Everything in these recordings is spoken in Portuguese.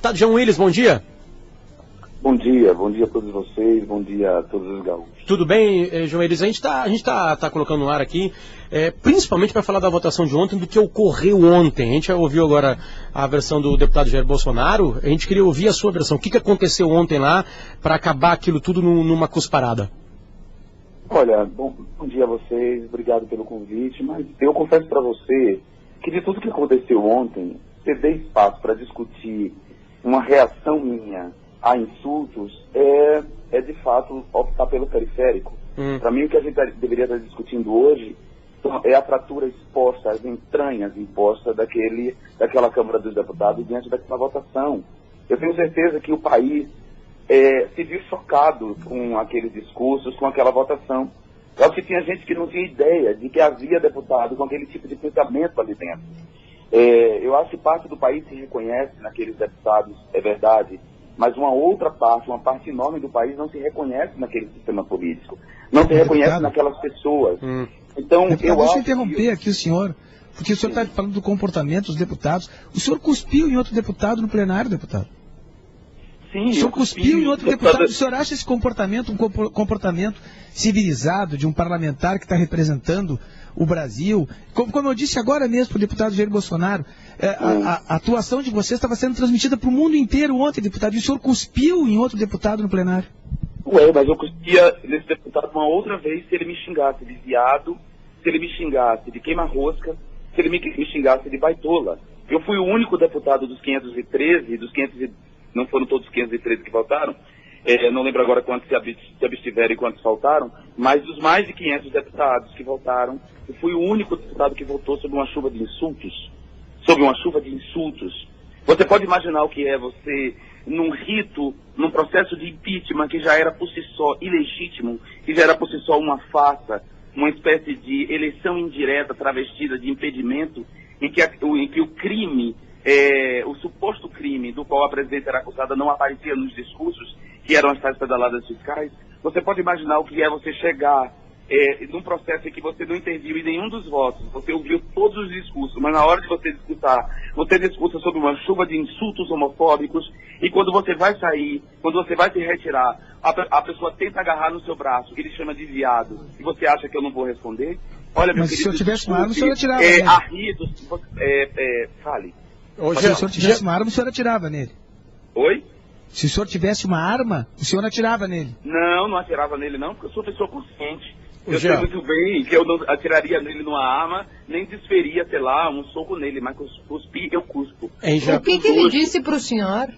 Deputado João Willis, bom dia. Bom dia a todos vocês, bom dia a todos os gaúchos. Tudo bem, João Willis? A gente tá colocando no ar aqui, principalmente para falar da votação de ontem, do que ocorreu ontem. A gente já ouviu agora a versão do deputado Jair Bolsonaro, a gente queria ouvir a sua versão. O que aconteceu ontem lá para acabar aquilo tudo numa cusparada? Olha, bom dia a vocês, obrigado pelo convite, mas eu confesso para você que de tudo que aconteceu ontem, ceder espaço para discutir uma reação minha a insultos é de fato optar pelo periférico. Para mim, o que a gente deveria estar discutindo hoje é a fratura exposta, as entranhas impostas daquela Câmara dos Deputados diante daquela votação. Eu tenho certeza que o país se viu chocado com aqueles discursos, com aquela votação. Eu acho que tinha gente que não tinha ideia de que havia deputado com aquele tipo de pensamento ali dentro. Eu acho que parte do país se reconhece naqueles deputados, é verdade, mas uma outra parte, uma parte enorme do país não se reconhece naquele sistema político, não se reconhece naquelas pessoas. Então, deixa eu interromper aqui o senhor, porque o senhor está falando do comportamento dos deputados. O senhor cuspiu em outro deputado no plenário, deputado. Sim, o senhor cuspiu em outro deputado. O senhor acha esse comportamento um comportamento civilizado de um parlamentar que está representando o Brasil? Como eu disse agora mesmo para o deputado Jair Bolsonaro, a atuação de vocês estava sendo transmitida para o mundo inteiro ontem, deputado, e o senhor cuspiu em outro deputado no plenário. Mas eu cuspia nesse deputado uma outra vez se ele me xingasse de viado, se ele me xingasse de queima-rosca, se ele me xingasse de baitola. Eu fui o único deputado dos 513, não foram todos os 513 que votaram, não lembro agora quantos se abstiveram e quantos faltaram, mas dos mais de 500 deputados que votaram, eu fui o único deputado que votou sob uma chuva de insultos. Você pode imaginar o que é você, num rito, num processo de impeachment que já era por si só ilegítimo, que já era por si só uma farsa, uma espécie de eleição indireta travestida de impedimento, em que o crime, o suposto crime do qual a presidente era acusada não aparecia nos discursos, que eram as tais pedaladas fiscais. Você pode imaginar o que é você chegar num processo em que você não interviu em nenhum dos votos, você ouviu todos os discursos, mas na hora de você discursar, você discursa sobre uma chuva de insultos homofóbicos, e quando você vai sair, quando você vai se retirar, a pessoa tenta agarrar no seu braço, ele chama de viado, e você acha que eu não vou responder? Olha, meu mas querido, se eu tivesse uma arma, o senhor atirava fale. Se o senhor tivesse uma arma, o senhor atirava nele. Oi? Se o senhor tivesse uma arma, o senhor atirava nele. Não atirava nele não, porque eu sou pessoa consciente. Eu sei muito bem que eu não atiraria nele numa arma, nem desferia, sei lá, um soco nele, mas cuspir, eu cuspo. O que ele disse pro senhor?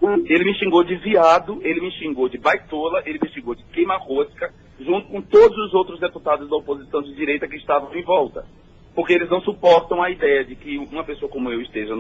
Ele me xingou de viado, ele me xingou de baitola, ele me xingou de queima-rosca, junto com todos os outros deputados da oposição de direita que estavam em volta. Porque eles não suportam a ideia de que uma pessoa como eu esteja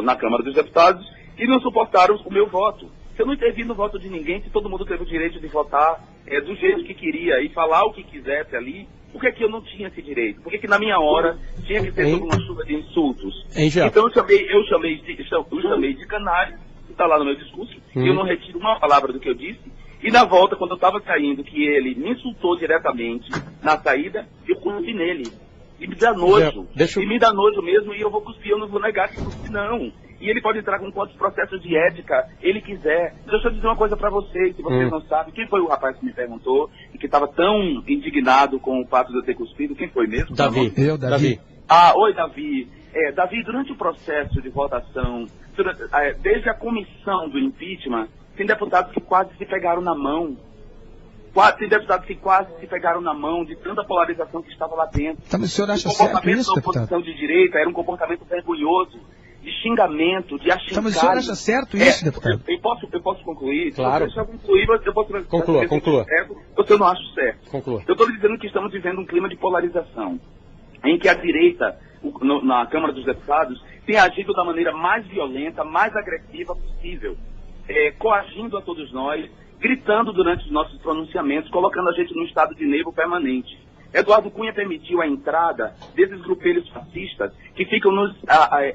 na Câmara dos Deputados e não suportaram o meu voto. Se eu não intervi no voto de ninguém, se todo mundo teve o direito de votar do jeito que queria e falar o que quisesse ali, por que eu não tinha esse direito? Por que na minha hora tinha que ser toda uma chuva de insultos? Então eu chamei de canalha, que está lá no meu discurso, e eu não retiro uma palavra do que eu disse. E na volta, quando eu estava saindo, que ele me insultou diretamente na saída, eu cuspi nele. E me dá nojo. E me dá nojo mesmo, e eu vou cuspir, eu não vou negar que cuspi, não. E ele pode entrar com quantos processos de ética ele quiser. Deixa eu dizer uma coisa pra vocês, se vocês não sabem. Quem foi o rapaz que me perguntou e que estava tão indignado com o fato de eu ter cuspido? Quem foi mesmo? Davi. Davi. Oi, Davi. Davi, durante o processo de votação, desde a comissão do impeachment, tem deputados que quase se pegaram na mão. Tem deputados que quase se pegaram na mão de tanta polarização que estava lá dentro. Mas o senhor acha certo isso, deputado? O comportamento da oposição de direita era um comportamento vergonhoso, de xingamento, de achincalho. Mas o senhor acha certo isso, deputado? Eu posso concluir? Claro. Se eu concluir, eu posso... Conclua. Eu não acho certo. Conclua. Eu estou dizendo que estamos vivendo um clima de polarização, em que a direita, na Câmara dos Deputados, tem agido da maneira mais violenta, mais agressiva possível, coagindo a todos nós, gritando durante os nossos pronunciamentos, colocando a gente num estado de nervo permanente. Eduardo Cunha permitiu a entrada desses grupelhos fascistas que ficam nos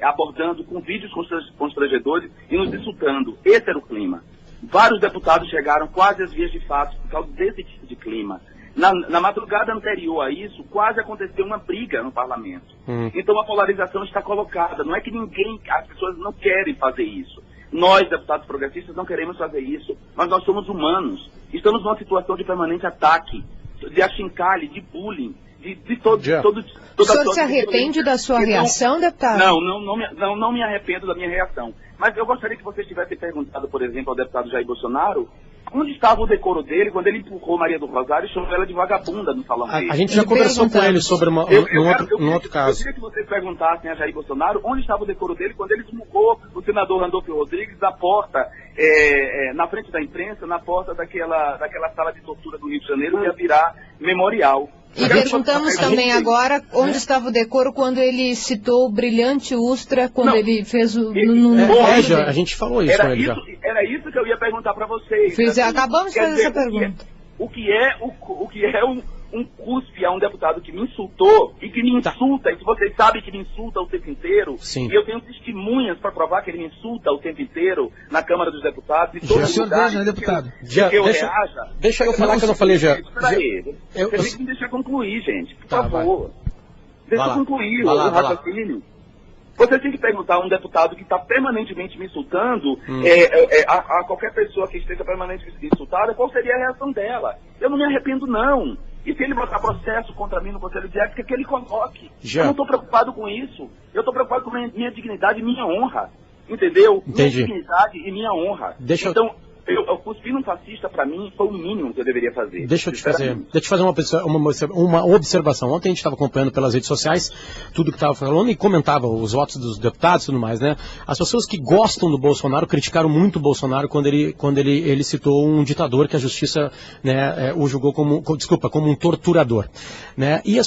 abordando com vídeos constrangedores e nos insultando. Esse era o clima. Vários deputados chegaram quase às vias de fato por causa desse tipo de clima. Na madrugada anterior a isso, quase aconteceu uma briga no parlamento. Então a polarização está colocada. Não é que as pessoas não querem fazer isso, Nós, deputados progressistas, não queremos fazer isso, mas nós somos humanos. Estamos numa situação de permanente ataque, de achincalhe, de bullying, de todo... O senhor se arrepende da sua reação, deputado? Não me arrependo da minha reação. Mas eu gostaria que vocês tivessem perguntado, por exemplo, ao deputado Jair Bolsonaro, onde estava o decoro dele quando ele empurrou Maria do Rosário e chamou ela de vagabunda no salão dele? A gente já conversou com ele sobre um outro caso. Eu queria que vocês perguntassem a Jair Bolsonaro onde estava o decoro dele quando ele esmurrou o senador Randolfo Rodrigues na porta, na frente da imprensa, na porta daquela sala de tortura do Rio de Janeiro, que ia virar memorial. E perguntamos também agora onde estava o decoro quando ele citou o brilhante Ustra, quando ele fez o... a gente falou isso com ele já. Era isso que eu ia perguntar para vocês. Acabamos de fazer essa pergunta. O que é um cuspe a um deputado que me insultou e que me insulta, e que vocês sabem que me insulta o tempo inteiro, Sim. E eu tenho testemunhas para provar que ele me insulta o tempo inteiro na Câmara dos Deputados, e todo lugar né, deputado? Deixa eu falar que eu não falei já. Peraí, você tem que me deixar concluir, gente, por favor. Deixa eu concluir o raciocínio. Você tem que perguntar a um deputado que está permanentemente me insultando, a qualquer pessoa que esteja permanentemente insultada, qual seria a reação dela? Eu não me arrependo, não. E se ele botar processo contra mim no Conselho de Ética, que ele coloque. Eu não estou preocupado com isso. Eu estou preocupado com minha dignidade e minha honra. Entendeu? Entendi. Minha dignidade e minha honra. Então, eu cuspir num fascista, para mim, foi o mínimo que eu deveria fazer. Deixa eu te fazer uma observação. Ontem a gente estava acompanhando pelas redes sociais tudo que estava falando e comentava os votos dos deputados e tudo mais, né? As pessoas que gostam do Bolsonaro criticaram muito o Bolsonaro quando ele citou um ditador que a justiça, né, o julgou como um torturador, né? E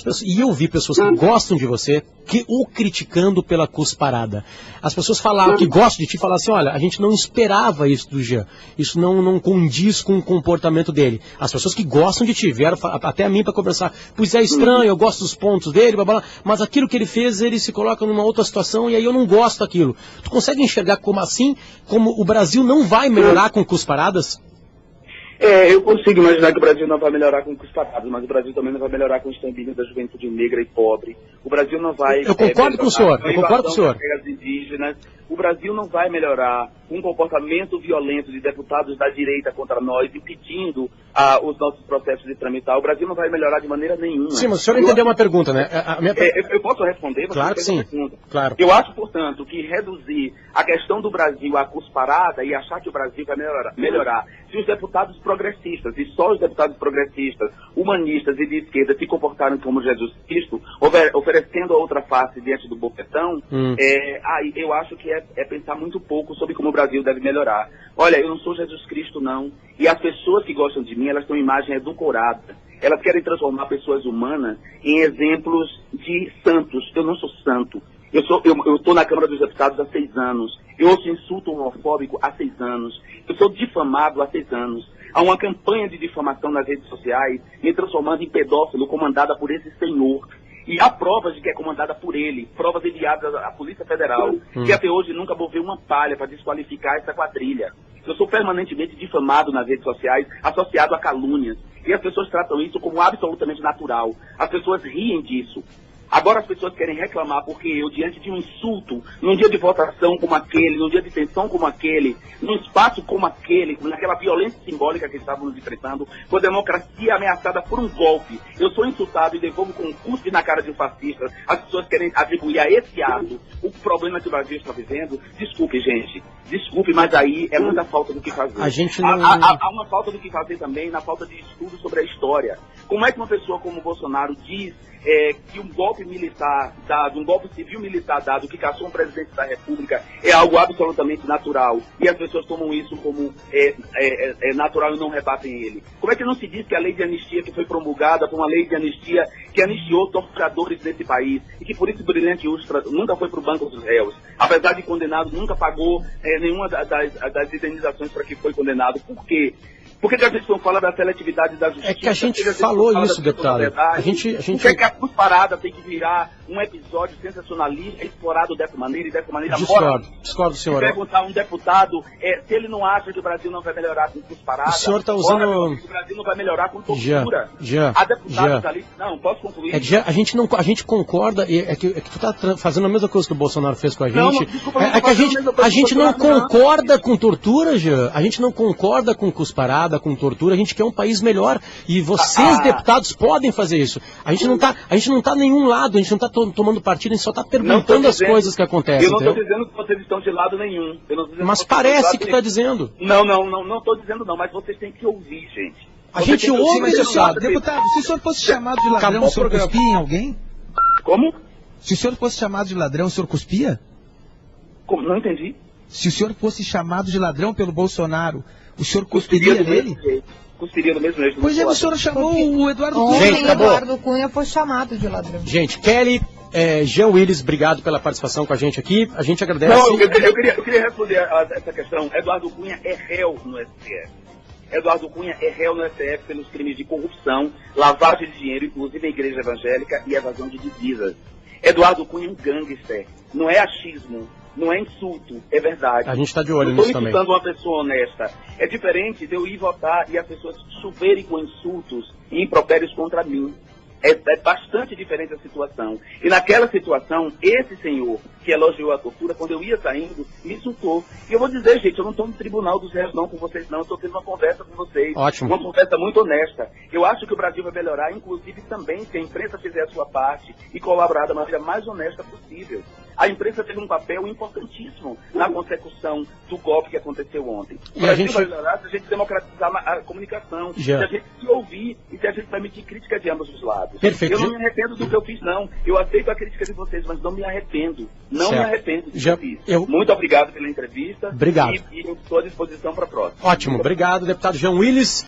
eu vi pessoas que gostam de você o criticando pela cusparada. As pessoas falaram que gostam de ti, falaram assim, olha, a gente não esperava isso do Jean. Isso não condiz com o comportamento dele. As pessoas que gostam de ti vieram até a mim para conversar. Pois é estranho, eu gosto dos pontos dele, blá, blá, mas aquilo que ele fez, ele se coloca numa outra situação e aí eu não gosto daquilo. Tu consegue enxergar como assim, como o Brasil não vai melhorar com cusparadas? Eu consigo imaginar que o Brasil não vai melhorar com cusparadas, mas o Brasil também não vai melhorar com o extermínio da juventude negra e pobre. O Brasil não vai... Eu concordo com o senhor, indígenas. O Brasil não vai melhorar um comportamento violento de deputados da direita contra nós, impedindo os nossos processos de tramitar. O Brasil não vai melhorar de maneira nenhuma. Sim, mas o senhor entendeu uma pergunta, né? Eu posso responder? Claro que sim. Claro. Eu acho, portanto, que reduzir a questão do Brasil à cusparada e achar que o Brasil vai melhorar se os deputados progressistas, e só os deputados progressistas, humanistas e de esquerda se comportaram como Jesus Cristo, oferecendo a outra face diante do bofetão, aí eu acho que é pensar muito pouco sobre como o Brasil deve melhorar. Olha, eu não sou Jesus Cristo, não. E as pessoas que gostam de mim, elas têm uma imagem edulcorada. Elas querem transformar pessoas humanas em exemplos de santos. Eu não sou santo. Eu estou na Câmara dos Deputados há 6 anos. Eu ouço insulto homofóbico há 6 anos. Eu sou difamado há 6 anos. Há uma campanha de difamação nas redes sociais, me transformando em pedófilo, comandada por esse senhor. E há provas de que é comandada por ele, provas enviadas à Polícia Federal, que até hoje nunca moveu uma palha para desqualificar essa quadrilha. Eu sou permanentemente difamado nas redes sociais, associado a calúnias. E as pessoas tratam isso como absolutamente natural. As pessoas riem disso. Agora as pessoas querem reclamar porque eu, diante de um insulto, num dia de votação como aquele, num dia de tensão como aquele, num espaço como aquele, naquela violência simbólica que estávamos enfrentando, com a democracia ameaçada por um golpe, eu sou insultado e devolvo com um cuspe na cara de um fascista. As pessoas querem atribuir a esse ato o problema que o Brasil está vivendo. Desculpe, gente. Desculpe, mas aí é muita falta do que fazer. A gente não... há uma falta do que fazer também na falta de estudo sobre a história. Como é que uma pessoa como o Bolsonaro diz que um golpe militar dado, um golpe civil militar dado, que caçou um presidente da República, é algo absolutamente natural, e as pessoas tomam isso como natural e não rebatem ele? Como é que não se diz que a lei de anistia que foi promulgada foi uma lei de anistia que anistiou torturadores desse país, e que por isso o brilhante Ustra nunca foi para o banco dos réus, apesar de condenado, nunca pagou nenhuma das indenizações para que foi condenado? Por quê? Por que a gente não fala da seletividade da justiça? É que a gente falou isso, deputado. Por que a Cusparada tem que virar um episódio sensacionalista, explorado dessa maneira e dessa maneira? Discordo, senhor. Perguntar a um deputado se ele não acha que o Brasil não vai melhorar com Cusparada. O senhor está usando... O Brasil não vai melhorar com tortura. A deputada ali... Não, posso concluir? A gente concorda, é que tu tá fazendo a mesma coisa que o Bolsonaro fez com a gente. Não, desculpa, a gente não concorda com tortura, Jean. A gente não concorda com Cusparada, com tortura, a gente quer um país melhor e vocês, deputados, podem fazer isso. A gente não tá nenhum lado, a gente não está tomando partido, a gente só está perguntando as coisas que acontecem. Eu não estou dizendo que vocês estão de lado nenhum. Mas parece que está dizendo. Não estou dizendo não, mas vocês têm que ouvir, gente. A gente ouve, deputado. Deputado, se o senhor fosse chamado de ladrão, o senhor cuspia em alguém? Como? Se o senhor fosse chamado de ladrão, o senhor cuspia? Como? Não entendi. Se o senhor fosse chamado de ladrão pelo Bolsonaro, o senhor cuspiria nele? Cuspiria do mesmo jeito. Pois é, o senhor chamou o Eduardo Cunha. Ontem o Eduardo Cunha foi chamado de ladrão. Gente, Kelly, Jean Willis, obrigado pela participação com a gente aqui. A gente agradece. Não, eu queria responder a essa questão. Eduardo Cunha é réu no STF. Eduardo Cunha é réu no STF pelos crimes de corrupção, lavagem de dinheiro, inclusive a igreja evangélica, e evasão de divisas. Eduardo Cunha é um gangster. Não é achismo. Não é insulto, é verdade. A gente está de olho nisso também. Estou insultando uma pessoa honesta. É diferente de eu ir votar e as pessoas choverem com insultos e impropérios contra mim. É bastante diferente a situação. E naquela situação, esse senhor que elogiou a tortura, quando eu ia saindo, me insultou. E eu vou dizer, gente, eu não estou no tribunal dos réus não com vocês não, eu estou tendo uma conversa com vocês. Ótimo. Uma conversa muito honesta. Eu acho que o Brasil vai melhorar, inclusive também se a imprensa fizer a sua parte e colaborar da maneira mais honesta possível. A imprensa teve um papel importantíssimo na consecução do golpe que aconteceu ontem. O Brasil vai melhorar se a gente democratizar a comunicação, se a gente se ouvir e se a gente permitir crítica de ambos os lados. Perfeito. Eu não me arrependo do que eu fiz, não. Eu aceito a crítica de vocês, mas não me arrependo. Não me arrependo do que eu fiz. Muito obrigado pela entrevista. Obrigado. E eu estou à disposição para a próxima. Ótimo. Obrigado, deputado Jean Willis.